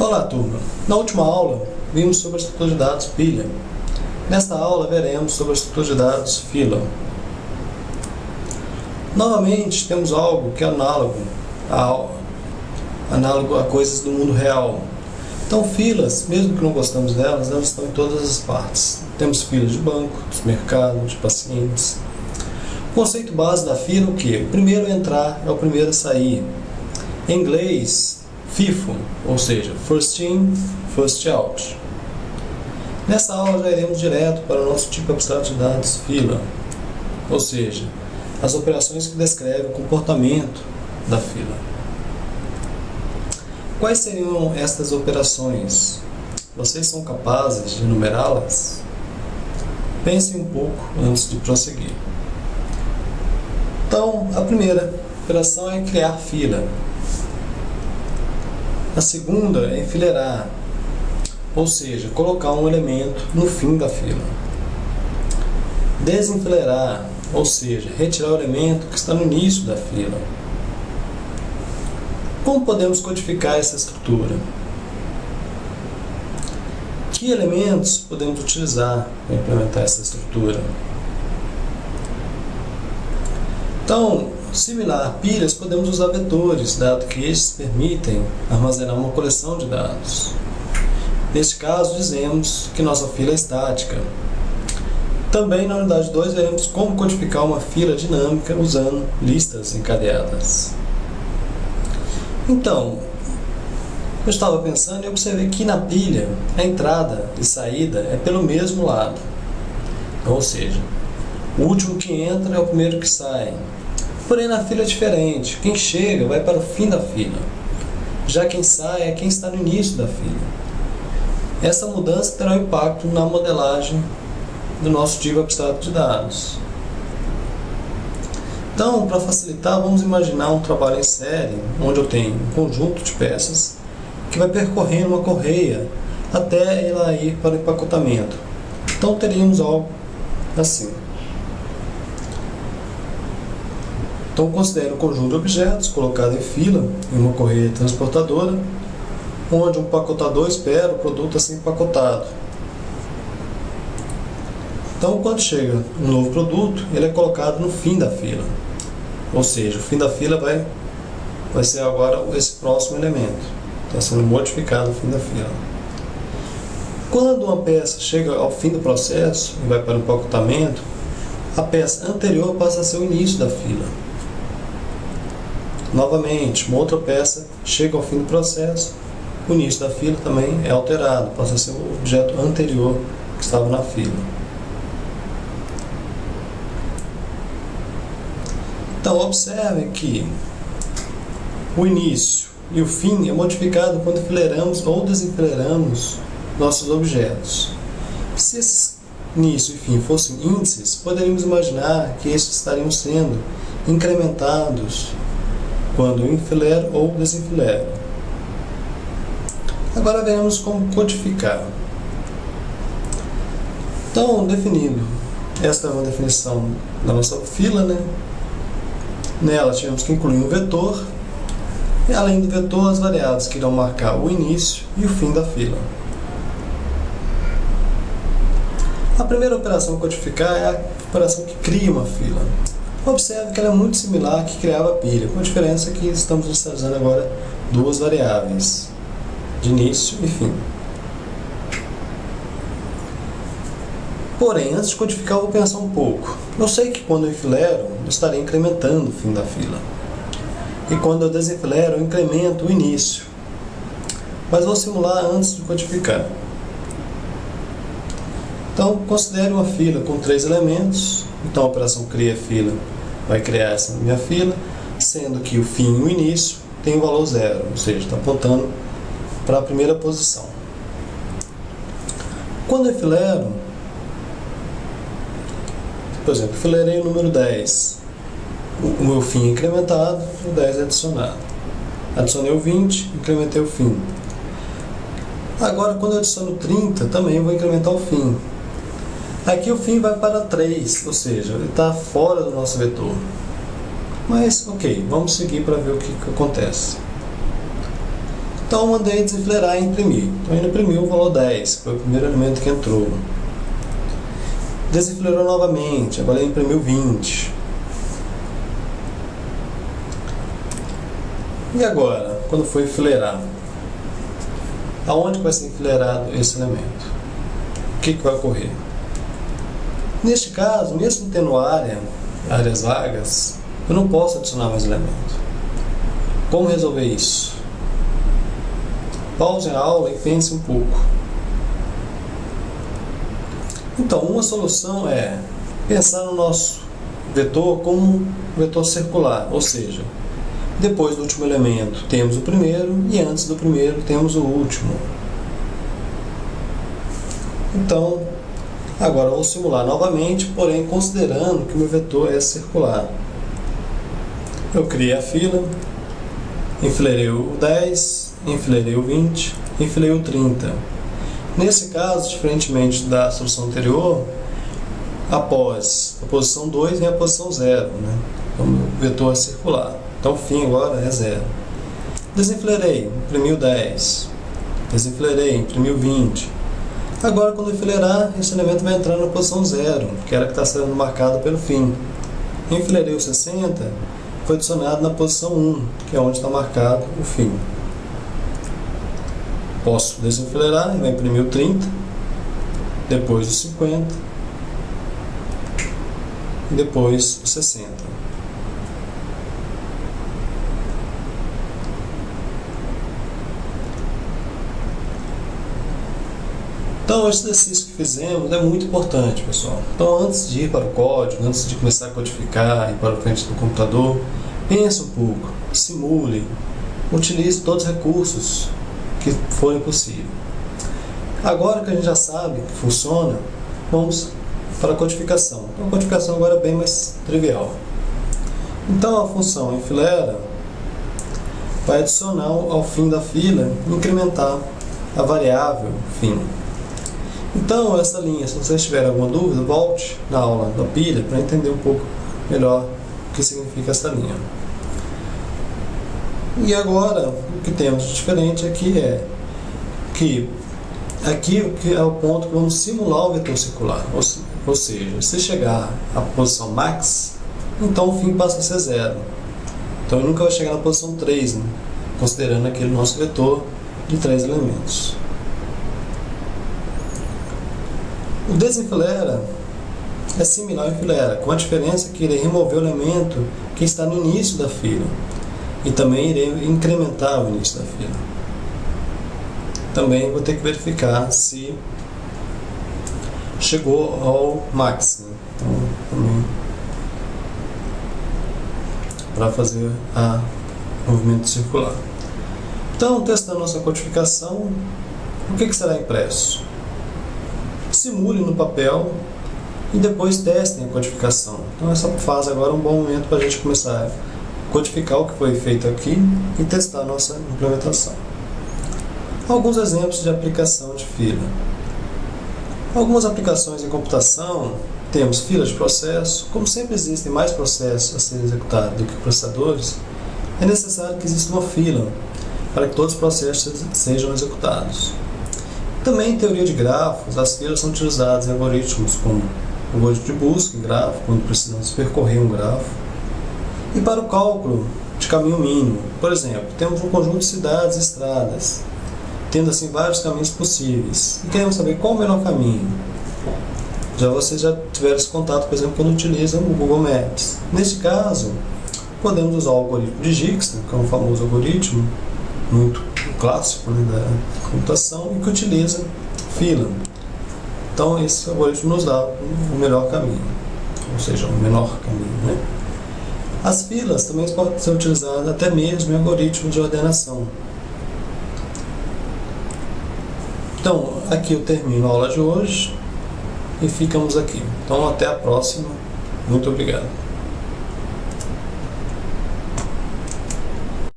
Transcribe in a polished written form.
Olá, turma! Na última aula, vimos sobre a estrutura de dados pilha. Nesta aula, veremos sobre a estrutura de dados fila. Novamente, temos algo que é análogo a coisas do mundo real. Então, filas, mesmo que não gostamos delas, elas estão em todas as partes. Temos filas de banco, de mercado, de pacientes. O conceito base da fila é o quê? O primeiro a entrar é o primeiro a sair. Em inglês, FIFO, ou seja, First In, First Out. Nessa aula já iremos direto para o nosso tipo abstrato de dados fila, ou seja, as operações que descrevem o comportamento da fila. Quais seriam estas operações? Vocês são capazes de enumerá-las? Pensem um pouco antes de prosseguir. Então, a primeira operação é criar fila. A segunda é enfileirar, ou seja, colocar um elemento no fim da fila. Desenfileirar, ou seja, retirar o elemento que está no início da fila. Como podemos codificar essa estrutura? Que elementos podemos utilizar para implementar essa estrutura? Então, similar a pilhas, podemos usar vetores, dado que estes permitem armazenar uma coleção de dados. Neste caso, dizemos que nossa fila é estática. Também na unidade 2 veremos como codificar uma fila dinâmica usando listas encadeadas. Então, eu estava pensando e observei que na pilha a entrada e saída é pelo mesmo lado. Ou seja, o último que entra é o primeiro que sai. Porém, na fila é diferente. Quem chega vai para o fim da fila. Já quem sai é quem está no início da fila. Essa mudança terá um impacto na modelagem do nosso tipo abstrato de dados. Então, para facilitar, vamos imaginar um trabalho em série, onde eu tenho um conjunto de peças que vai percorrendo uma correia até ela ir para o empacotamento. Então, teríamos algo assim. Então, considere um conjunto de objetos colocado em fila em uma correia transportadora, onde um empacotador espera o produto a ser empacotado. Então, quando chega um novo produto, ele é colocado no fim da fila. Ou seja, o fim da fila vai ser agora esse próximo elemento. Está sendo modificado o fim da fila. Quando uma peça chega ao fim do processo e vai para o empacotamento, a peça anterior passa a ser o início da fila. Novamente, uma outra peça chega ao fim do processo, o início da fila também é alterado, passa a ser o objeto anterior que estava na fila. Então, observe que o início e o fim é modificado quando enfileiramos ou desenfileiramos nossos objetos. Se esses início e fim fossem índices, poderíamos imaginar que estes estariam sendo incrementados quando eu enfileiro ou desenfileiro. Agora veremos como codificar. Então, definindo, esta é uma definição da nossa fila, né? Nela tivemos que incluir um vetor, e além do vetor, as variáveis que irão marcar o início e o fim da fila. A primeira operação a codificar é a operação que cria uma fila. Observe que ela é muito similar à que criava a pilha, com a diferença que estamos inicializando agora duas variáveis, de início e fim. Porém, antes de codificar, eu vou pensar um pouco. Eu sei que quando eu enfileiro, eu estarei incrementando o fim da fila. E quando eu desenfileiro, eu incremento o início. Mas vou simular antes de codificar. Então, considere uma fila com 3 elementos. Então, a operação cria fila vai criar essa minha fila, sendo que o fim e o início tem o valor 0, ou seja, está apontando para a primeira posição. Quando eu enfileiro, por exemplo, enfileirei o número 10. O meu fim é incrementado, o 10 é adicionado. Adicionei o 20, incrementei o fim. Agora, quando eu adiciono 30, também vou incrementar o fim. Aqui o fim vai para 3, ou seja, ele está fora do nosso vetor. Mas, ok, vamos seguir para ver o que acontece. Então eu mandei desenfileirar e imprimir. Então ele imprimiu o valor 10, que foi o primeiro elemento que entrou. Desenfileirou novamente, agora ele imprimiu 20. E agora, quando for enfileirar? Aonde vai ser enfileirado esse elemento? O que vai ocorrer? Neste caso, mesmo tendo áreas vagas, eu não posso adicionar mais elemento. Como resolver isso? Pause a aula e pense um pouco. Então, uma solução é pensar no nosso vetor como um vetor circular, ou seja, depois do último elemento temos o primeiro e antes do primeiro temos o último. Então, agora eu vou simular novamente, porém considerando que o meu vetor é circular. Eu criei a fila, enfileirei o 10, enfileirei o 20, enfileirei o 30. Nesse caso, diferentemente da solução anterior, após a posição 2 vem a posição 0, né? Então, o vetor é circular. Então, o fim agora é 0. Desenfileirei, imprimi o 10. Desenfileirei, imprimi o 20. Agora, quando eu enfileirar, esse elemento vai entrar na posição 0, que era a que está sendo marcada pelo fim. Enfileirei o 60, foi adicionado na posição 1, que é onde está marcado o fim. Posso desenfileirar e vai imprimir o 30, depois o 50 e depois o 60. Então, esse exercício que fizemos é muito importante, pessoal. Então, antes de ir para o código, antes de começar a codificar e ir para o frente do computador, pense um pouco, simule, utilize todos os recursos que forem possíveis. Agora que a gente já sabe que funciona, vamos para a codificação. Então, a codificação agora é bem mais trivial. Então, a função enfileira vai adicionar ao fim da fila, incrementar a variável fim. Então, essa linha, se vocês tiverem alguma dúvida, volte na aula da pilha para entender um pouco melhor o que significa essa linha. E agora, o que temos de diferente aqui é que aqui é o ponto que vamos simular o vetor circular. Ou seja, se chegar à posição max, então o fim passa a ser 0. Então ele nunca vai chegar na posição 3, né? Considerando aquele nosso vetor de 3 elementos. O desenfileira é similar ao enfileira, com a diferença que irei remover o elemento que está no início da fila e também irei incrementar o início da fila. Também vou ter que verificar se chegou ao max, né? Então, também para fazer o movimento circular. Então, testando nossa codificação, o que será impresso? Simule no papel e depois testem a codificação. Então essa fase agora é um bom momento para a gente começar a codificar o que foi feito aqui e testar a nossa implementação. Alguns exemplos de aplicação de fila. Algumas aplicações em computação, temos filas de processo. Como sempre existem mais processos a serem executados do que processadores, é necessário que exista uma fila para que todos os processos sejam executados. Também em teoria de grafos, as filas são utilizadas em algoritmos como o algoritmo de busca em grafo, quando precisamos percorrer um grafo. E para o cálculo de caminho mínimo, por exemplo, temos um conjunto de cidades e estradas, tendo assim vários caminhos possíveis, e queremos saber qual o melhor caminho. Vocês já tiveram esse contato, por exemplo, quando utilizam o Google Maps. Neste caso, podemos usar o algoritmo de Dijkstra, que é um famoso algoritmo, muito clássico, né, da computação, e que utiliza fila. Então esse algoritmo nos dá o melhor caminho, ou seja, o menor caminho, né? As filas também podem ser utilizadas até mesmo em algoritmos de ordenação. Então aqui eu termino a aula de hoje e ficamos aqui. Então até a próxima. Muito obrigado.